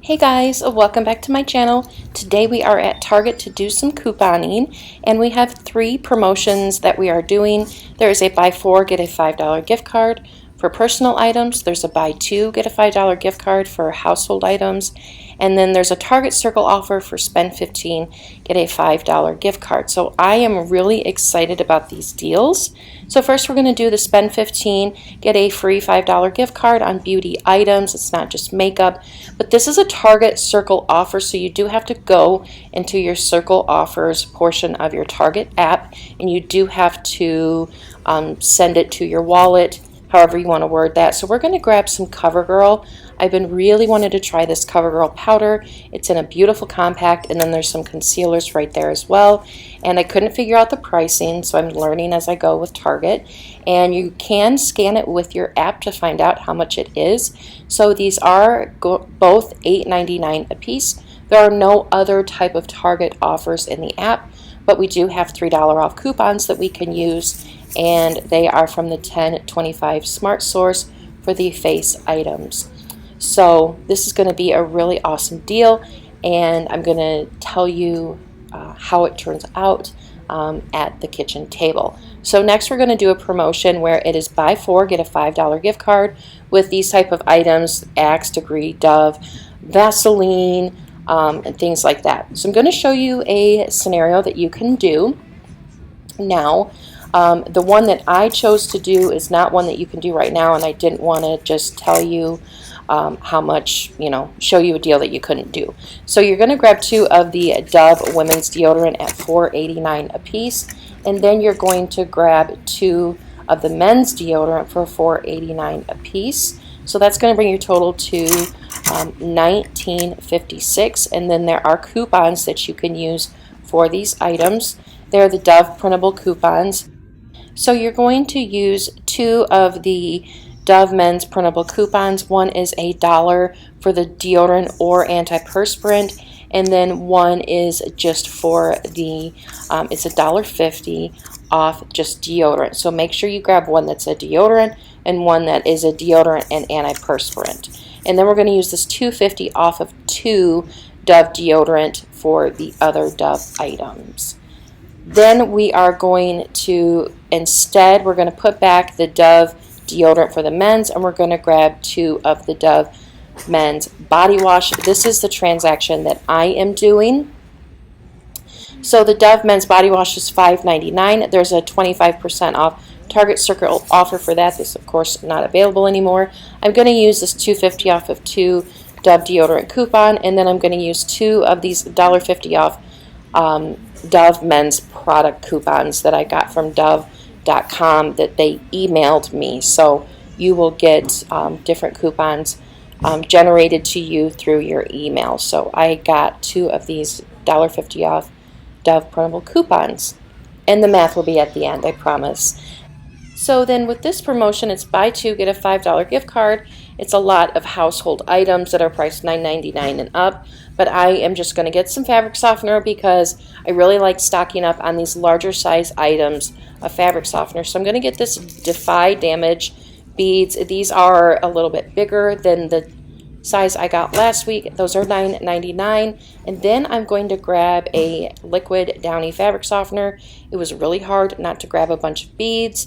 Hey guys, welcome back to my channel. Today we are at Target to do some couponing, and we have 3 promotions that we are doing. There is a buy 4 get a $5 gift card for personal items. There's a buy 2 get a $5 gift card for household items, and then there's a Target Circle offer for spend 15 get a $5 gift card. So I am really excited about these deals. So first we're going to do the spend 15 get a free $5 gift card on beauty items. It's not just makeup, but this is a Target Circle offer, so you do have to go into your Circle offers portion of your Target app, and you do have to send it to your wallet, however you want to word that. So we're going to grab some Covergirl. I've been really wanting to try this Covergirl powder. It's in a beautiful compact, and then there's some concealers right there as well. And I couldn't figure out the pricing, so I'm learning as I go with Target. And you can scan it with your app to find out how much it is. So these are both $8.99 a piece. There are no other type of Target offers in the app, but we do have $3 off coupons that we can use, and they are from the 1025 Smart Source for the face items. So this is going to be a really awesome deal, and I'm going to tell you how it turns out at the kitchen table. So next we're going to do a promotion where it is buy 4 get a $5 gift card with these type of items: Axe, Degree, Dove, Vaseline, and things like that. So I'm going to show you a scenario that you can do now. The one that I chose to do is not one that you can do right now, and I didn't want to just tell you how much, show you a deal that you couldn't do. So you're going to grab 2 of the Dove women's deodorant at $4.89 a piece, and then you're going to grab 2 of the men's deodorant for $4.89 a piece. So that's going to bring your total to $19.56, and then there are coupons that you can use for these items. They're the Dove printable coupons. So you're going to use 2 of the Dove men's printable coupons. One is $1 for the deodorant or antiperspirant, and then one is just for the, it's $1.50 off just deodorant. So make sure you grab one that's a deodorant and one that is a deodorant and antiperspirant. And then we're going to use this $2.50 off of 2 Dove deodorant for the other Dove items. Then we are going to, instead, we're going to put back the Dove deodorant for the men's, and we're going to grab 2 of the Dove men's body wash. This is the transaction that I am doing. So the Dove men's body wash is $5.99. There's a 25% off Target Circle offer for that. This, of course, not available anymore. I'm going to use this $2.50 off of 2 Dove deodorant coupon, and then I'm going to use 2 of these $1.50 off Dove men's product coupons that I got from Dove.com that they emailed me. So you will get different coupons generated to you through your email. So I got 2 of these $1.50 off Dove printable coupons, and the math will be at the end, I promise. So then with this promotion, it's buy 2 get a $5 gift card. It's a lot of household items that are priced $9.99 and up, but I am just going to get some fabric softener because I really like stocking up on these larger size items of fabric softener. So I'm going to get this Defy Damage beads. These are a little bit bigger than the size I got last week. Those are $9.99. And then I'm going to grab a liquid Downy fabric softener. It was really hard not to grab a bunch of beads,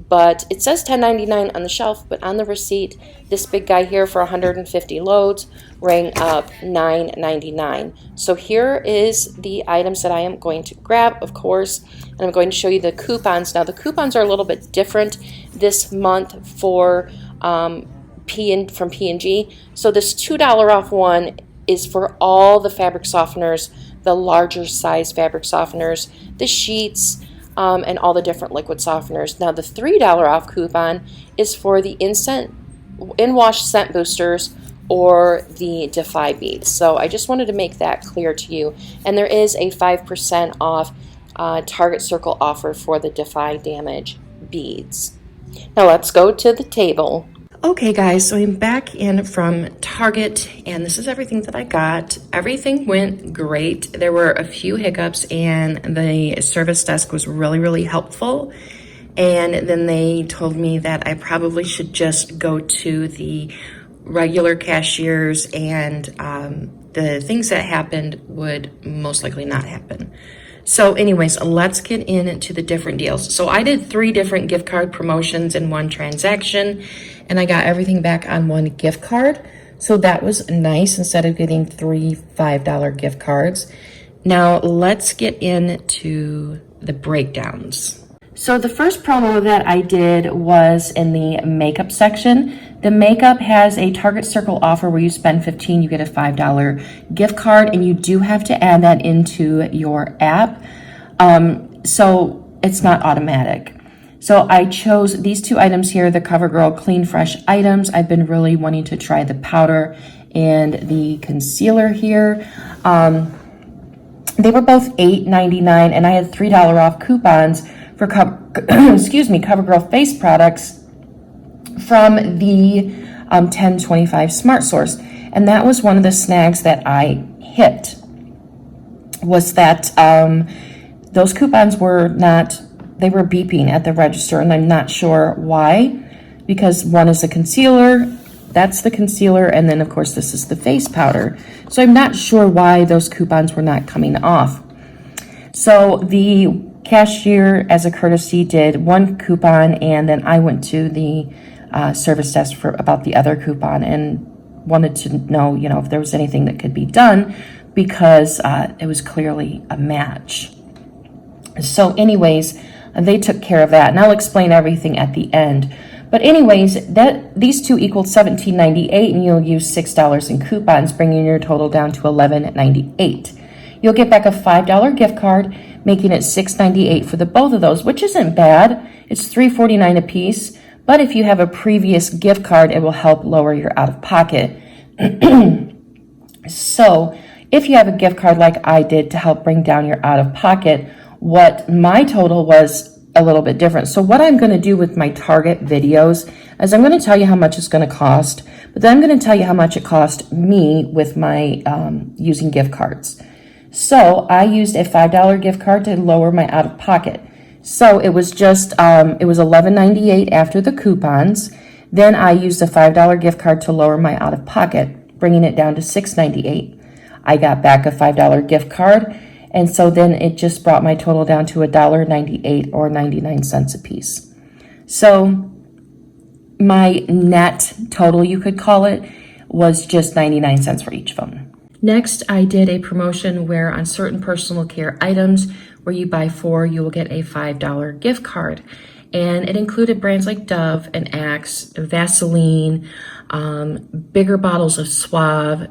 but it says $10.99 on the shelf, but on the receipt, this big guy here for 150 loads rang up $9.99. So here is the items that I am going to grab, of course, and I'm going to show you the coupons. Now the coupons are a little bit different this month for from P&G. So this $2 off one is for all the fabric softeners, the larger size fabric softeners, the sheets, and all the different liquid softeners. Now the $3 off coupon is for the in-wash scent boosters or the Defy beads. So I just wanted to make that clear to you. And there is a 5% off Target Circle offer for the Defy Damage beads. Now let's go to the table. Okay guys, so I'm back in from Target, and this is everything that I got. Everything went great. There were a few hiccups, and the service desk was really helpful. And then they told me that I probably should just go to the regular cashiers, and the things that happened would most likely not happen. So anyways, let's get into the different deals. So I did 3 different gift card promotions in one transaction, and I got everything back on one gift card. So that was nice instead of getting 3 $5 gift cards. Now let's get into the breakdowns. So the first promo that I did was in the makeup section. The makeup has a Target Circle offer where you spend $15, you get a $5 gift card, and you do have to add that into your app. So it's not automatic. So I chose these 2 items here, the Covergirl Clean Fresh items. I've been really wanting to try the powder and the concealer here. They were both $8.99, and I had $3 off coupons for Covergirl face products from the 1025 Smart Source. And that was one of the snags that I hit, was that those coupons were not, they were beeping at the register, and I'm not sure why, because one is a concealer, that's the concealer, and then of course this is the face powder. So I'm not sure why those coupons were not coming off. So the cashier, as a courtesy, did 1 coupon, and then I went to the service desk for about the other coupon and wanted to know, if there was anything that could be done, because it was clearly a match. So anyways, they took care of that, and I'll explain everything at the end. But anyways, these 2 equaled $17.98, and you'll use $6 in coupons, bringing your total down to $11.98. You'll get back a $5 gift card, making it $6.98 for the both of those, which isn't bad. It's $3.49 a piece. But if you have a previous gift card, it will help lower your out-of-pocket. So if you have a gift card like I did to help bring down your out-of-pocket, what my total was a little bit different. So what I'm going to do with my Target videos is I'm going to tell you how much it's going to cost, but then I'm going to tell you how much it cost me with my using gift cards. So I used a $5 gift card to lower my out-of-pocket. So it was just, it was $11.98 after the coupons. Then I used a $5 gift card to lower my out-of-pocket, bringing it down to $6.98. I got back a $5 gift card, and so then it just brought my total down to $1.98 or 99 cents a piece. So my net total, you could call it, was just 99 cents for each of them. Next, I did a promotion where on certain personal care items where you buy 4, you will get a $5 gift card. And it included brands like Dove and Axe, Vaseline, bigger bottles of Suave,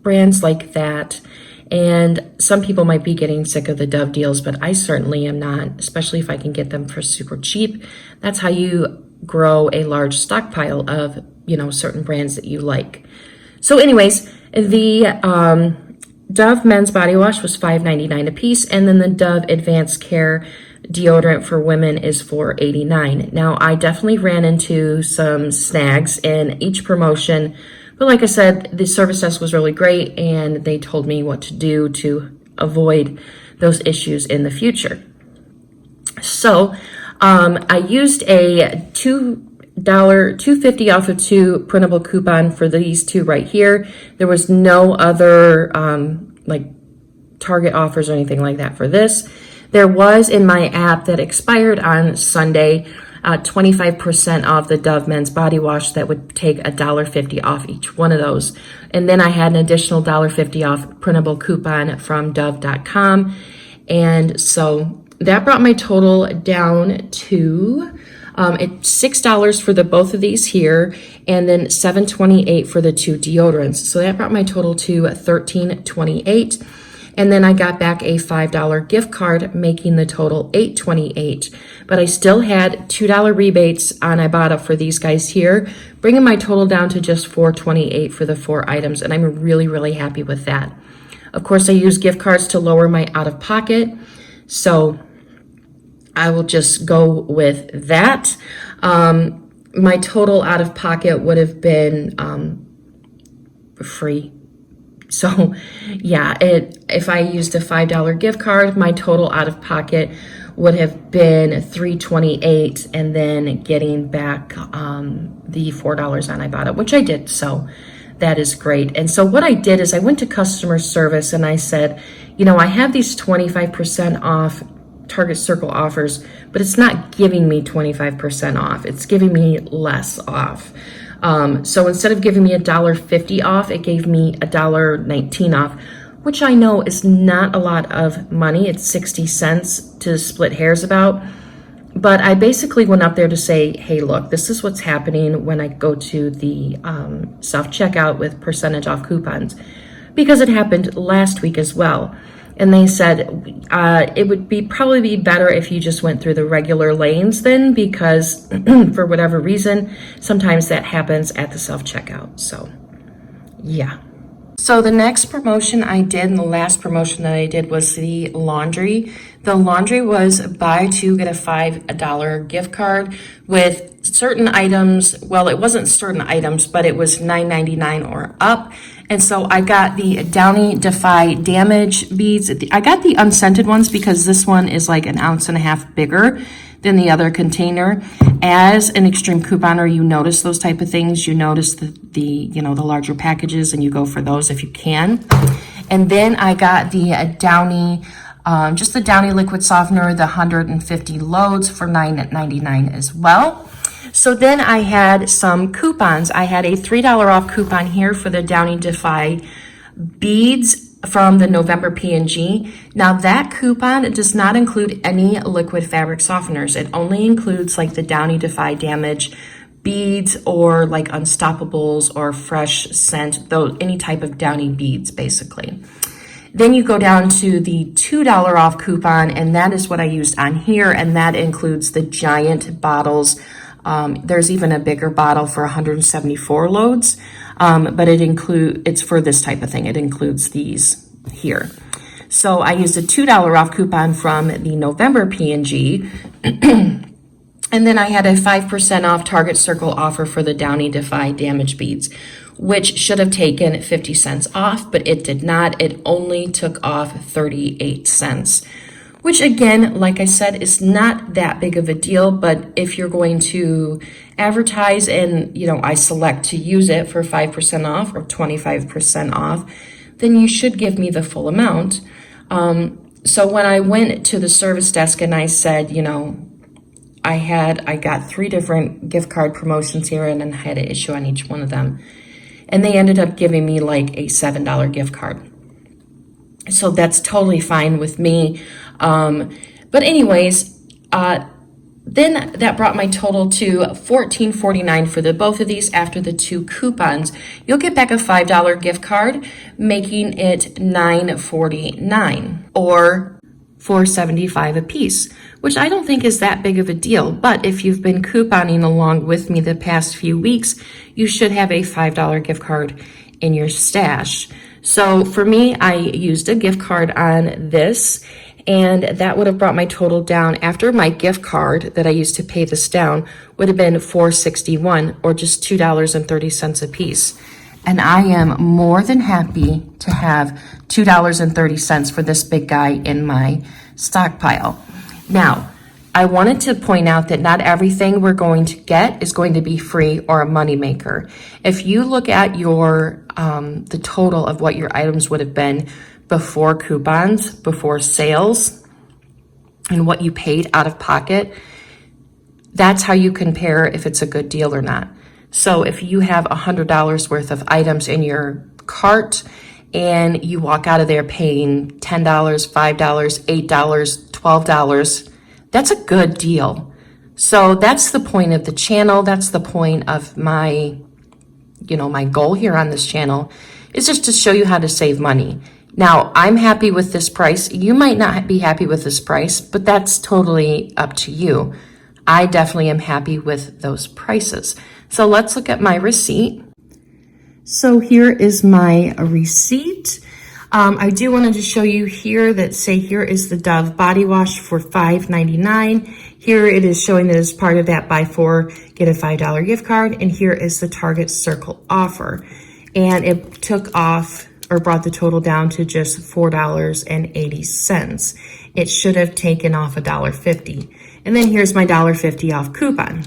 brands like that. And some people might be getting sick of the Dove deals, but I certainly am not, especially if I can get them for super cheap. That's how you grow a large stockpile of, certain brands that you like. So anyways, the Dove men's body wash was $5.99 a piece, and then the Dove Advanced Care deodorant for women is $4.89. Now, I definitely ran into some snags in each promotion, but like I said, the service desk was really great, and they told me what to do to avoid those issues in the future. So I used a $2.50 off of 2 printable coupon for these 2 right here. There was no other like Target offers or anything like that for this. There was in my app that expired on Sunday 25% off the Dove men's body wash that would take $1.50 off each one of those. And then I had an additional $1.50 off printable coupon from Dove.com. And so that brought my total down to it's $6 for the both of these here, and then $7.28 for the 2 deodorants. So that brought my total to $13.28. And then I got back a $5 gift card, making the total $8.28. But I still had $2 rebates on Ibotta for these guys here, bringing my total down to just $4.28 for the 4 items. And I'm really, really happy with that. Of course, I use gift cards to lower my out-of-pocket. So I will just go with that. My total out-of-pocket would have been free. So yeah, if I used a $5 gift card, my total out-of-pocket would have been $3.28, and then getting back the $4 on I bought it, which I did. So that is great. And so what I did is I went to customer service and I said, you know, I have these 25% off Target Circle offers, but it's not giving me 25% off. It's giving me less off. So instead of giving me $1.50 off, it gave me $1.19 off, which I know is not a lot of money. It's 60 cents to split hairs about. But I basically went up there to say, hey, look, this is what's happening when I go to the self-checkout with percentage off coupons, because it happened last week as well. And they said it would probably be better if you just went through the regular lanes then, because for whatever reason, sometimes that happens at the self-checkout. So, yeah. So the next promotion I did, and the last promotion that I did, was the laundry. The laundry was buy two, get a $5 gift card with certain items. Well, it wasn't certain items, but it was $9.99 or up. And so I got the Downy Defy Damage beads. I got the unscented ones because this one is like 1.5 ounces bigger than the other container. As an extreme couponer, you notice those type of things. You notice the larger packages, and you go for those if you can. And then I got the Downy, just the Downy liquid softener, the 150 loads for $9.99 as well. So then I had some coupons. I had a $3 off coupon here for the Downy Defy beads from the November P&G. Now that coupon does not include any liquid fabric softeners. It only includes like the Downy Defy Damage beads, or like Unstoppables or Fresh Scent, though any type of Downy beads basically. Then you go down to the $2 off coupon, and that is what I used on here, and that includes the giant bottles. There's even a bigger bottle for 174 loads, but it's for this type of thing. It includes these here. So I used a $2 off coupon from the November P&G, and then I had a 5% off Target Circle offer for the Downy Defy Damage beads, which should have taken 50 cents off, but it did not. It only took off 38 cents. Which again, like I said, is not that big of a deal, but if you're going to advertise and, I select to use it for 5% off or 25% off, then you should give me the full amount. So when I went to the service desk and I said, I got 3 different gift card promotions here, and then I had an issue on each one of them. And they ended up giving me like a $7 gift card. So that's totally fine with me. But anyways, then that brought my total to $14.49 for both of these after the 2 coupons. You'll get back a $5 gift card, making it $9.49 or $4.75 a piece, which I don't think is that big of a deal. But if you've been couponing along with me the past few weeks, you should have a $5 gift card in your stash. So for me, I used a gift card on this, and that would have brought my total down after my gift card that I used to pay this down would have been $4.61 or just $2.30 a piece. And I am more than happy to have $2.30 for this big guy in my stockpile. Now, I wanted to point out that not everything we're going to get is going to be free or a moneymaker. If you look at your the total of what your items would have been before coupons, before sales, and what you paid out of pocket, that's how you compare if it's a good deal or not. So if you have $100 worth of items in your cart and you walk out of there paying $10, $5, $8, $12, that's a good deal. So that's the point of the channel. That's the point of my goal here on this channel, is just to show you how to save money. Now, I'm happy with this price. You might not be happy with this price, but that's totally up to you. I definitely am happy with those prices. So let's look at my receipt. So here is my receipt. I do want to just show you here that here is the Dove body wash for $5.99. Here it is showing that as part of that buy 4, get a $5 gift card. And here is the Target Circle offer. And it took off or brought the total down to just $4.80. It should have taken off $1.50. And then here's my $1.50 off coupon.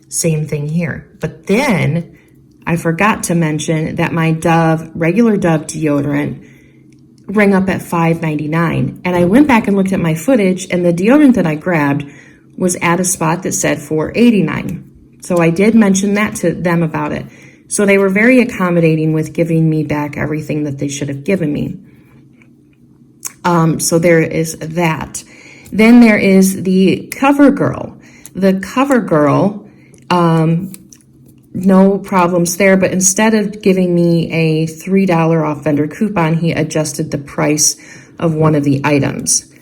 Same thing here. But then I forgot to mention that my regular Dove deodorant rang up at $5.99. And I went back and looked at my footage, and the deodorant that I grabbed was at a spot that said $4.89. So I did mention that to them about it. So they were very accommodating with giving me back everything that they should have given me. So there is that. Then there is the Covergirl. The Covergirl, no problems there, but instead of giving me a $3 off vendor coupon, he adjusted the price of one of the items.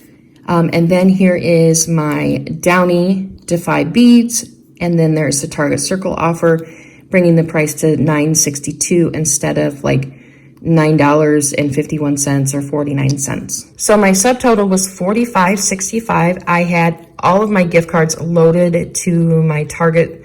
And then here is my Downy Defy beads, and then there's the Target Circle offer, bringing the price to $9.62 instead of like $9.51 or 49 cents. So my subtotal was $45.65. I had all of my gift cards loaded to my Target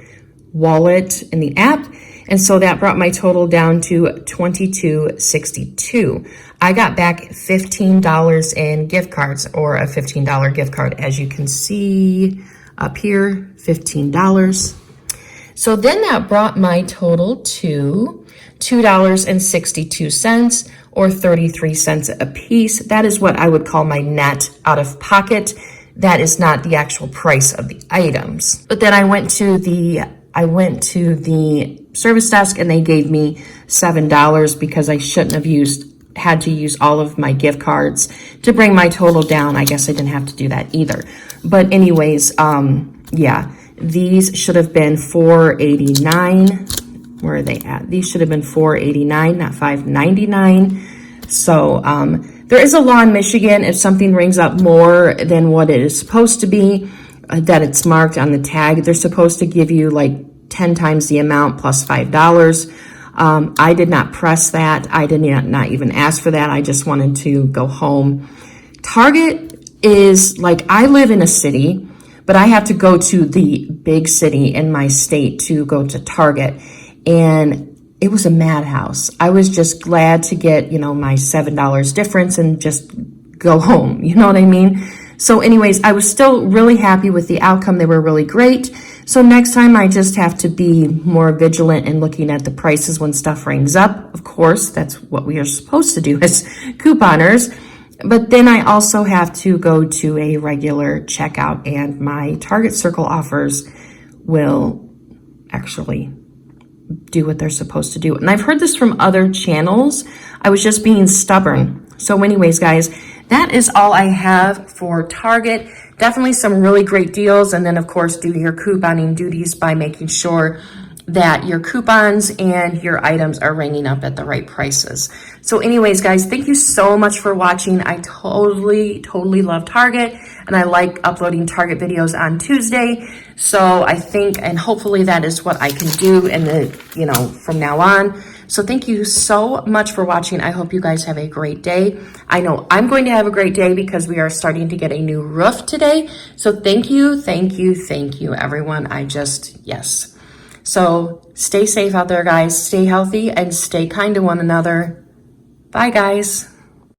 wallet in the app, and so that brought my total down to $22.62. I got back $15 in gift cards, or a $15 gift card, as you can see up here, $15. So then that brought my total to $2.62, or 33 cents a piece. That is what I would call my net out of pocket. That is not the actual price of the items. But then I went to the service desk, and they gave me $7 because I shouldn't have had to use all of my gift cards to bring my total down. I guess I didn't have to do that either. But anyways, yeah, these should have been $4.89. Where are they at? These should have been $4.89, not $5.99. So there is a law in Michigan, if something rings up more than what it is supposed to be, that it's marked on the tag, they're supposed to give you like 10 times the amount plus $5. I did not press that. I did not even ask for that. I just wanted to go home. Target is like, I live in a city, but I have to go to the big city in my state to go to Target. And it was a madhouse. I was just glad to get, my $7 difference and just go home. You know what I mean? So anyways, I was still really happy with the outcome. They were really great. So next time I just have to be more vigilant in looking at the prices when stuff rings up. Of course, that's what we are supposed to do as couponers. But then I also have to go to a regular checkout, and my Target Circle offers will actually do what they're supposed to do. And I've heard this from other channels. I was just being stubborn. So anyways, guys, that is all I have for Target. Definitely some really great deals. And then, of course, do your couponing duties by making sure that your coupons and your items are ringing up at the right prices. So anyways, guys, thank you so much for watching. I totally love Target, and I like uploading Target videos on Tuesday. So I think, and hopefully that is what I can do in the, from now on. So thank you so much for watching. I hope you guys have a great day. I know I'm going to have a great day because we are starting to get a new roof today. So thank you, everyone. Yes. So stay safe out there, guys. Stay healthy and stay kind to one another. Bye, guys.